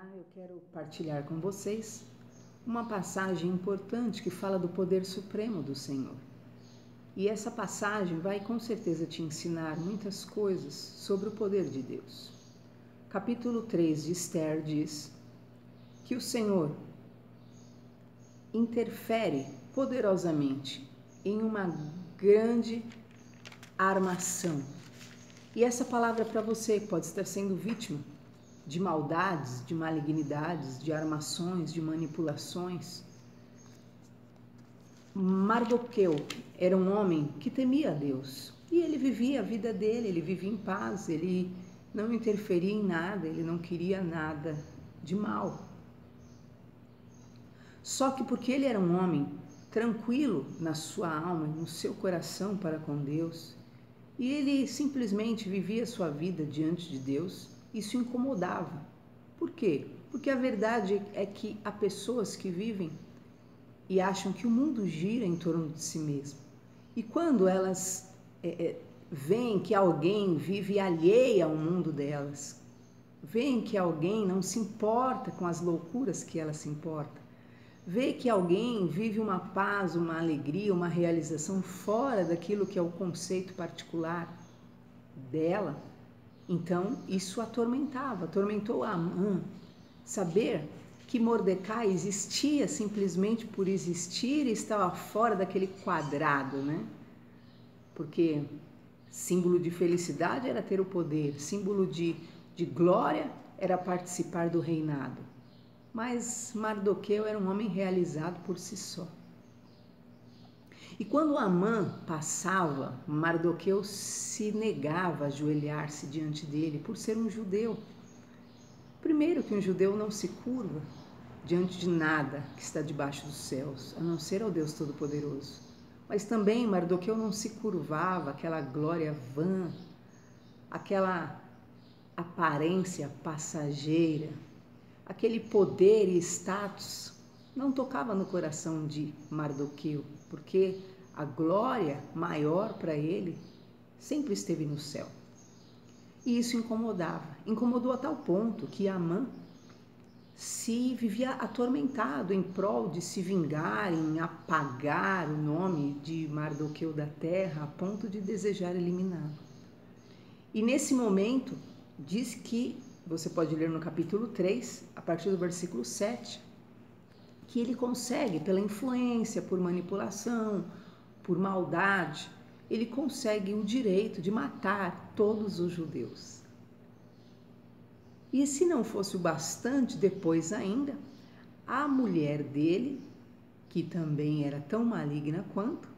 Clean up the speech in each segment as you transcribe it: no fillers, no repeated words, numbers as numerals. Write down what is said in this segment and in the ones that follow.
Olá, eu quero partilhar com vocês uma passagem importante que fala do poder supremo do Senhor. E essa passagem vai com certeza te ensinar muitas coisas sobre o poder de Deus. Capítulo 3 de Esther diz que o Senhor interfere poderosamente em uma grande armação. E essa palavra é para você que pode estar sendo vítima de maldades, de malignidades, de armações, de manipulações. Mardoqueu era um homem que temia a Deus e ele vivia a vida dele, ele vivia em paz, ele não interferia em nada, ele não queria nada de mal. Só que porque ele era um homem tranquilo na sua alma, no seu coração para com Deus, e ele simplesmente vivia a sua vida diante de Deus, isso incomodava. Por quê? Porque a verdade é que há pessoas que vivem e acham que o mundo gira em torno de si mesmo. E quando elas veem que alguém vive alheia ao mundo delas, veem que alguém não se importa com as loucuras que ela se importa, vê que alguém vive uma paz, uma alegria, uma realização fora daquilo que é o conceito particular dela, então isso atormentou Amã. Saber que Mordecai existia simplesmente por existir e estava fora daquele quadrado, né? Porque símbolo de felicidade era ter o poder, símbolo de glória era participar do reinado. Mas Mardoqueu era um homem realizado por si só. E quando Amã passava, Mardoqueu se negava a ajoelhar-se diante dele por ser um judeu. Primeiro que um judeu não se curva diante de nada que está debaixo dos céus, a não ser ao Deus Todo-Poderoso. Mas também Mardoqueu não se curvava àquela glória vã, aquela aparência passageira, aquele poder e status não tocava no coração de Mardoqueu, porque a glória maior para ele sempre esteve no céu. E isso incomodou a tal ponto que Amã se vivia atormentado em prol de se vingar, em apagar o nome de Mardoqueu da terra, a ponto de desejar eliminá-lo. E nesse momento, diz que, você pode ler no capítulo 3, a partir do versículo 7, que ele consegue, pela influência, por manipulação, por maldade, ele consegue o direito de matar todos os judeus. E se não fosse o bastante, depois ainda, a mulher dele, que também era tão maligna quanto,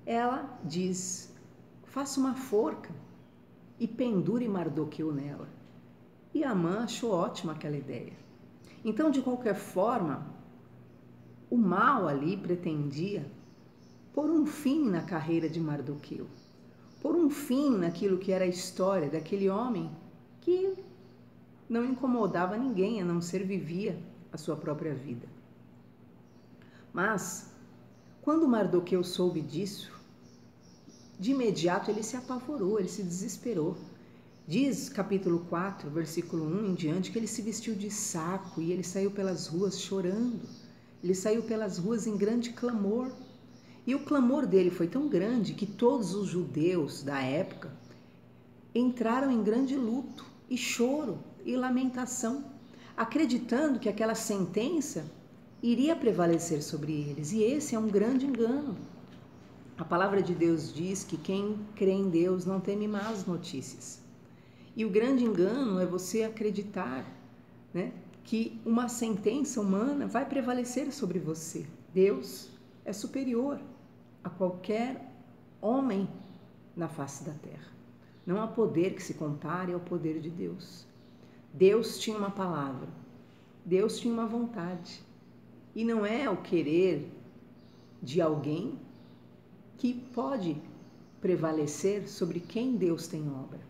ela diz: faça uma forca e pendure Mardoqueu nela. E Amã achou ótima aquela ideia. Então, de qualquer forma, o mal ali pretendia pôr um fim na carreira de Mardoqueu, pôr um fim naquilo que era a história daquele homem que não incomodava ninguém, a não ser vivia a sua própria vida. Mas, quando Mardoqueu soube disso, de imediato ele se apavorou, ele se desesperou. Diz, capítulo 4, versículo 1 em diante, que ele se vestiu de saco e ele saiu pelas ruas chorando. Ele saiu pelas ruas em grande clamor. E o clamor dele foi tão grande que todos os judeus da época entraram em grande luto e choro e lamentação, acreditando que aquela sentença iria prevalecer sobre eles. E esse é um grande engano. A palavra de Deus diz que quem crê em Deus não teme más notícias. E o grande engano é você acreditar, né, que uma sentença humana vai prevalecer sobre você. Deus é superior a qualquer homem na face da terra. Não há poder que se compare ao poder de Deus. Deus tinha uma palavra, Deus tinha uma vontade. E não é o querer de alguém que pode prevalecer sobre quem Deus tem obra.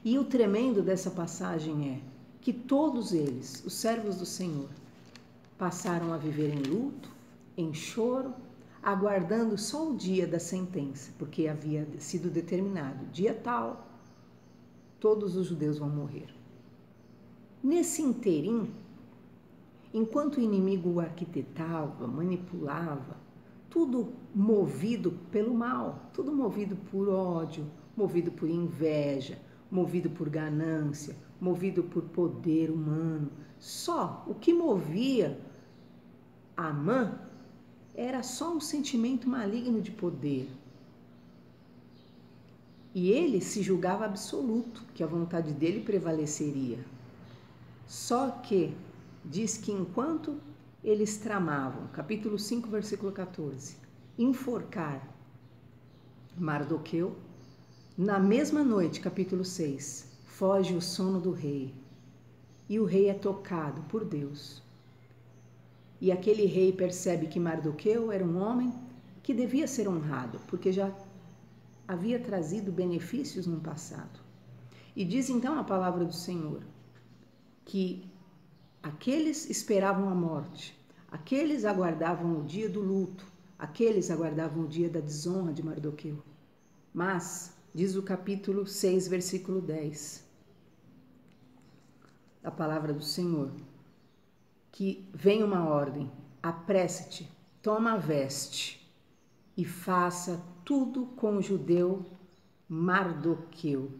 E o tremendo dessa passagem é que todos eles, os servos do Senhor, passaram a viver em luto, em choro, aguardando só o dia da sentença, porque havia sido determinado, dia tal, todos os judeus vão morrer. nesse interim, enquanto o inimigo o arquitetava, manipulava, tudo movido pelo mal, tudo movido por ódio, movido por inveja, movido por ganância, movido por poder humano. Só o que movia Amã era só um sentimento maligno de poder. E ele se julgava absoluto, que a vontade dele prevaleceria. Só que diz que enquanto eles tramavam, capítulo 5, versículo 14, enforcar Mardoqueu, na mesma noite, capítulo 6, foge o sono do rei. E o rei é tocado por Deus. E aquele rei percebe que Mardoqueu era um homem que devia ser honrado, porque já havia trazido benefícios no passado. E diz então a palavra do Senhor que aqueles esperavam a morte, aqueles aguardavam o dia do luto, aqueles aguardavam o dia da desonra de Mardoqueu. Mas, diz o capítulo 6, versículo 10, a palavra do Senhor, que vem uma ordem: apresse-te, toma a veste e faça tudo com o judeu Mardoqueu.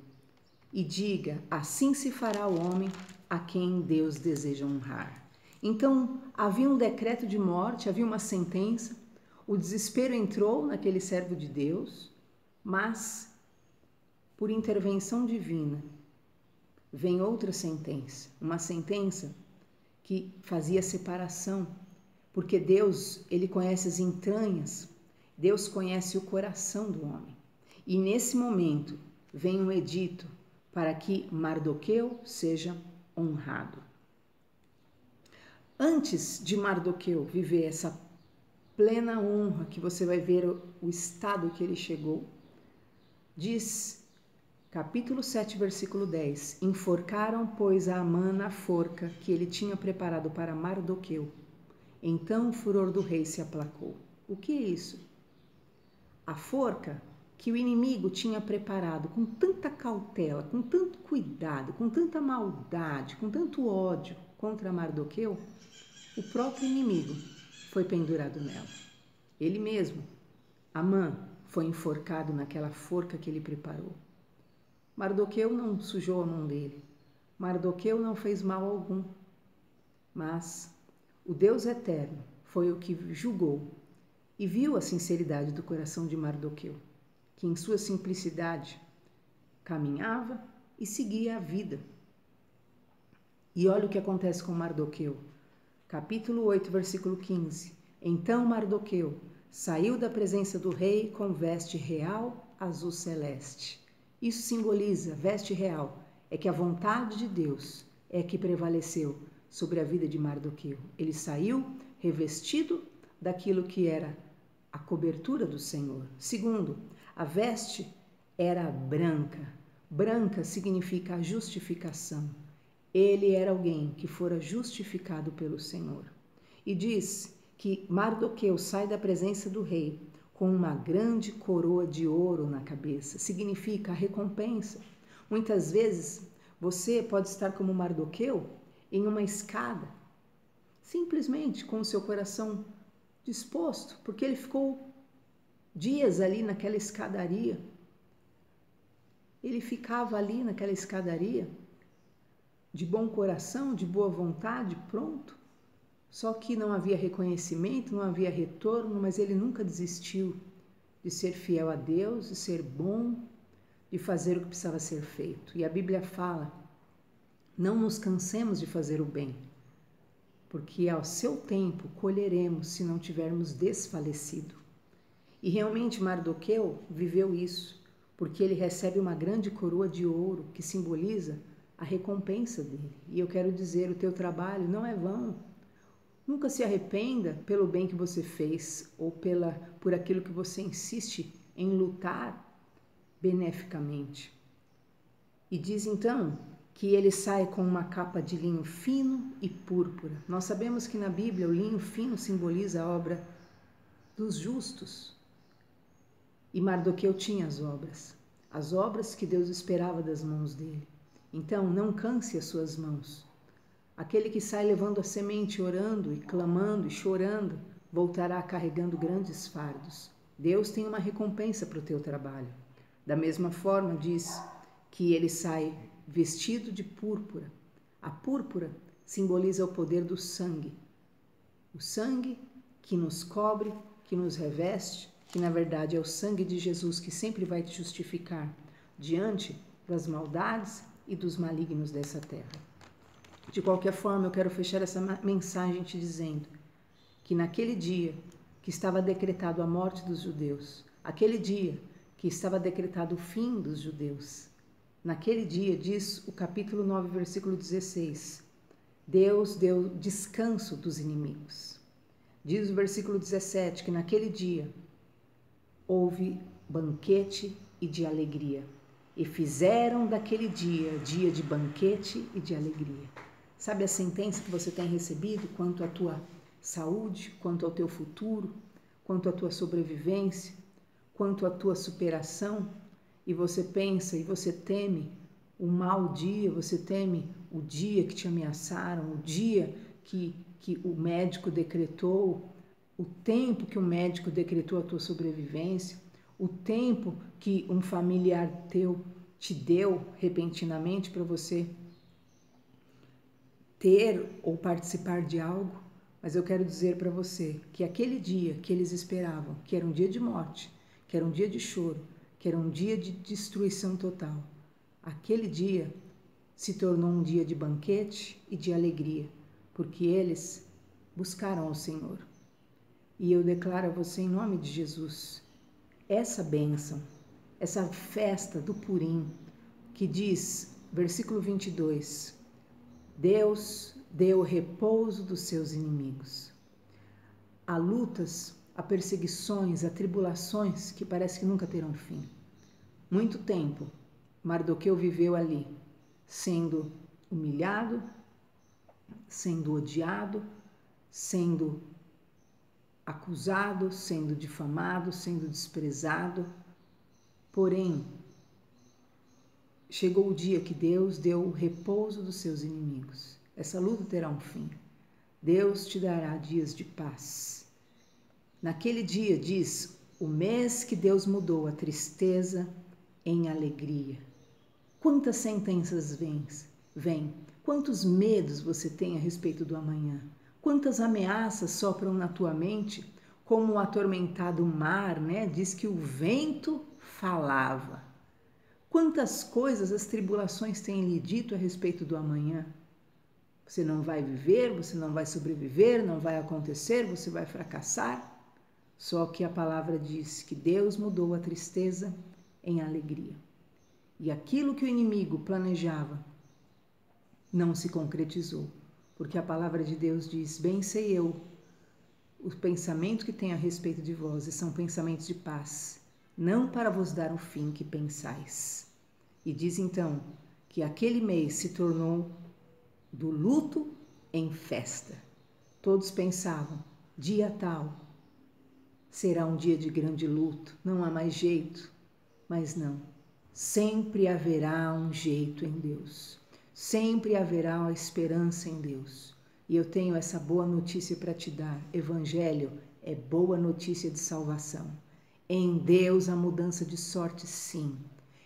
E diga, assim se fará o homem a quem Deus deseja honrar. Então, havia um decreto de morte, havia uma sentença, o desespero entrou naquele servo de Deus, mas, por intervenção divina, vem outra sentença, uma sentença que fazia separação, porque Deus, ele conhece as entranhas, Deus conhece o coração do homem. E nesse momento vem um edito para que Mardoqueu seja honrado. Antes de Mardoqueu viver essa plena honra, que você vai ver o estado que ele chegou, diz, capítulo 7, versículo 10, enforcaram, pois, a Amã na forca que ele tinha preparado para Mardoqueu. Então o furor do rei se aplacou. O que é isso? A forca que o inimigo tinha preparado com tanta cautela, com tanto cuidado, com tanta maldade, com tanto ódio contra Mardoqueu, o próprio inimigo foi pendurado nela. Ele mesmo, Amã, foi enforcado naquela forca que ele preparou. Mardoqueu não sujou a mão dele. Mardoqueu não fez mal algum. Mas o Deus eterno foi o que julgou e viu a sinceridade do coração de Mardoqueu, que em sua simplicidade caminhava e seguia a vida. E olha o que acontece com Mardoqueu. Capítulo 8, versículo 15. Então Mardoqueu saiu da presença do rei com veste real azul celeste. Isso simboliza, veste real, é que a vontade de Deus é que prevaleceu sobre a vida de Mardoqueu. Ele saiu revestido daquilo que era a cobertura do Senhor. Segundo, a veste era branca. Branca significa a justificação. Ele era alguém que fora justificado pelo Senhor. E diz que Mardoqueu sai da presença do rei com uma grande coroa de ouro na cabeça. Significa a recompensa. Muitas vezes você pode estar como Mardoqueu em uma escada, simplesmente com o seu coração disposto, porque ele ficou dias ali naquela escadaria. Ele ficava ali naquela escadaria, de bom coração, de boa vontade, pronto. Só que não havia reconhecimento, não havia retorno, mas ele nunca desistiu de ser fiel a Deus, de ser bom, de fazer o que precisava ser feito. E a Bíblia fala, não nos cansemos de fazer o bem, porque ao seu tempo colheremos se não tivermos desfalecido. E realmente Mardoqueu viveu isso, porque ele recebe uma grande coroa de ouro que simboliza a recompensa dele. E eu quero dizer, o teu trabalho não é vão. Nunca se arrependa pelo bem que você fez ou por aquilo que você insiste em lutar beneficamente. E diz então que ele sai com uma capa de linho fino e púrpura. Nós sabemos que na Bíblia o linho fino simboliza a obra dos justos. E Mardoqueu tinha as obras que Deus esperava das mãos dele. Então não canse as suas mãos, Aquele que sai levando a semente, orando e clamando e chorando, voltará carregando grandes fardos. Deus tem uma recompensa para o teu trabalho. Da mesma forma, diz que ele sai vestido de púrpura. A púrpura simboliza o poder do sangue. O sangue que nos cobre, que nos reveste, que na verdade é o sangue de Jesus que sempre vai te justificar diante das maldades e dos malignos dessa terra. De qualquer forma, eu quero fechar essa mensagem te dizendo que naquele dia que estava decretado a morte dos judeus, aquele dia que estava decretado o fim dos judeus, naquele dia, diz o capítulo 9, versículo 16, Deus deu descanso dos inimigos. Diz o versículo 17 que naquele dia houve banquete e de alegria. E fizeram daquele dia dia de banquete e de alegria. Sabe a sentença que você tem recebido quanto à tua saúde, quanto ao teu futuro, quanto à tua sobrevivência, quanto à tua superação? E você pensa e você teme o mau dia, você teme o dia que te ameaçaram, o dia que o médico decretou, o tempo que o médico decretou a tua sobrevivência, o tempo que um familiar teu te deu repentinamente para você ter ou participar de algo. Mas eu quero dizer para você que aquele dia que eles esperavam, que era um dia de morte, que era um dia de choro, que era um dia de destruição total, aquele dia se tornou um dia de banquete e de alegria, porque eles buscaram ao Senhor. E eu declaro a você em nome de Jesus, essa bênção, essa festa do Purim, que diz, versículo 22, Deus deu repouso dos seus inimigos. Há lutas, há perseguições, há tribulações que parece que nunca terão fim. Muito tempo Mardoqueu viveu ali, sendo humilhado, sendo odiado, sendo acusado, sendo difamado, sendo desprezado. Porém, chegou o dia que Deus deu o repouso dos seus inimigos. Essa luta terá um fim. Deus te dará dias de paz. Naquele dia, diz, o mês que Deus mudou a tristeza em alegria. Quantas sentenças vêm? Quantos medos você tem a respeito do amanhã? Quantas ameaças sopram na tua mente, como o atormentado mar, né? Diz que o vento falava. Quantas coisas as tribulações têm lhe dito a respeito do amanhã? Você não vai viver, você não vai sobreviver, não vai acontecer, você vai fracassar. Só que a palavra diz que Deus mudou a tristeza em alegria. E aquilo que o inimigo planejava não se concretizou, porque a palavra de Deus diz, bem sei eu, os pensamentos que tenho a respeito de vós são pensamentos de paz, não para vos dar o fim que pensais. E diz então que aquele mês se tornou do luto em festa. Todos pensavam, dia tal, será um dia de grande luto, não há mais jeito. Mas não, sempre haverá um jeito em Deus, sempre haverá uma esperança em Deus. E eu tenho essa boa notícia para te dar, Evangelho é boa notícia de salvação. Em Deus a mudança de sorte sim,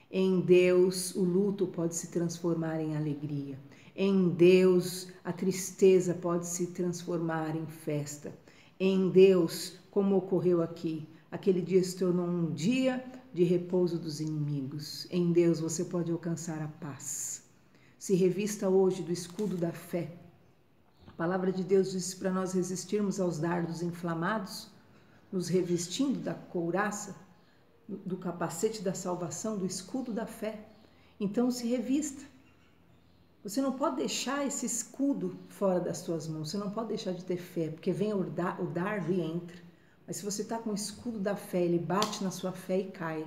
em Deus o luto pode se transformar em alegria, em Deus a tristeza pode se transformar em festa, em Deus, como ocorreu aqui, aquele dia se tornou um dia de repouso dos inimigos. Em Deus você pode alcançar a paz. Se revista hoje do escudo da fé. A palavra de Deus diz para nós resistirmos aos dardos inflamados, nos revestindo da couraça, do capacete da salvação, do escudo da fé. Então se revista. Você não pode deixar esse escudo fora das suas mãos, você não pode deixar de ter fé, porque vem o dardo e entra. Mas se você está com o escudo da fé, ele bate na sua fé e cai.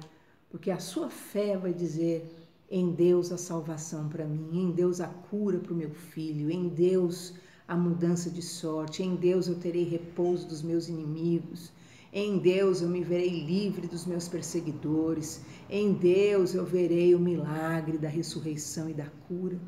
Porque a sua fé vai dizer, em Deus a salvação para mim, em Deus a cura para o meu filho, em Deus a mudança de sorte, em Deus eu terei repouso dos meus inimigos, em Deus eu me verei livre dos meus perseguidores, em Deus eu verei o milagre da ressurreição e da cura.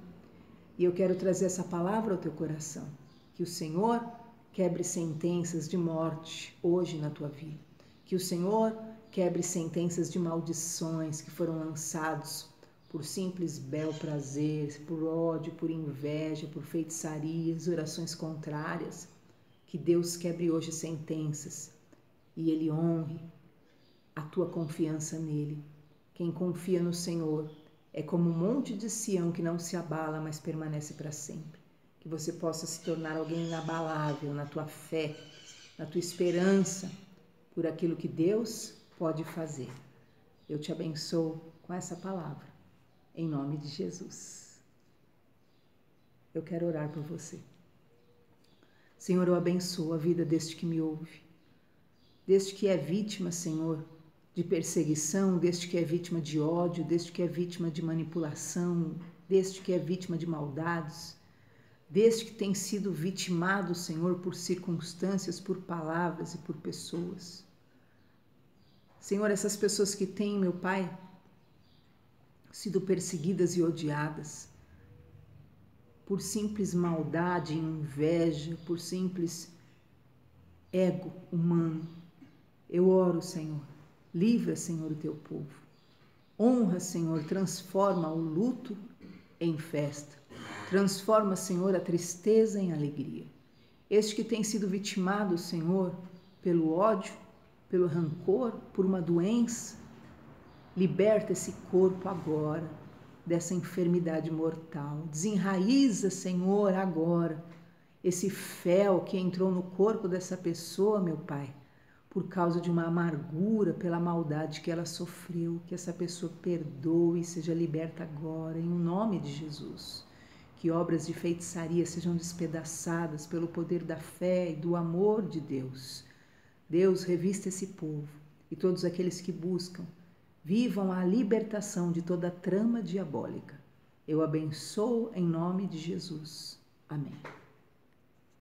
E eu quero trazer essa palavra ao teu coração, que o Senhor quebre sentenças de morte hoje na tua vida, que o Senhor quebre sentenças de maldições que foram lançados por simples bel prazer, por ódio, por inveja, por feitiçarias, orações contrárias. Que Deus quebre hoje sentenças e Ele honre a tua confiança nele. Quem confia no Senhor é como um monte de Sião que não se abala, mas permanece para sempre. Que você possa se tornar alguém inabalável na tua fé, na tua esperança por aquilo que Deus pode fazer. Eu te abençoo com essa palavra, em nome de Jesus. Eu quero orar por você. Senhor, eu abençoo a vida deste que me ouve, deste que é vítima, Senhor, de perseguição, deste que é vítima de ódio, deste que é vítima de manipulação, deste que é vítima de maldades, deste que tem sido vitimado, Senhor, por circunstâncias, por palavras e por pessoas. Senhor, essas pessoas que têm, meu Pai, sido perseguidas e odiadas por simples maldade, inveja, por simples ego humano. Eu oro, Senhor, livra, Senhor, o teu povo. Honra, Senhor, transforma o luto em festa. Transforma, Senhor, a tristeza em alegria. Este que tem sido vitimado, Senhor, pelo ódio, pelo rancor, por uma doença, liberta esse corpo agora dessa enfermidade mortal. Desenraiza, Senhor, agora esse fel que entrou no corpo dessa pessoa, meu Pai, por causa de uma amargura pela maldade que ela sofreu. Que essa pessoa perdoe e seja liberta agora, em nome de Jesus. Que obras de feitiçaria sejam despedaçadas pelo poder da fé e do amor de Deus. Deus, revista esse povo e todos aqueles que buscam, vivam a libertação de toda trama diabólica. Eu abençoo em nome de Jesus. Amém.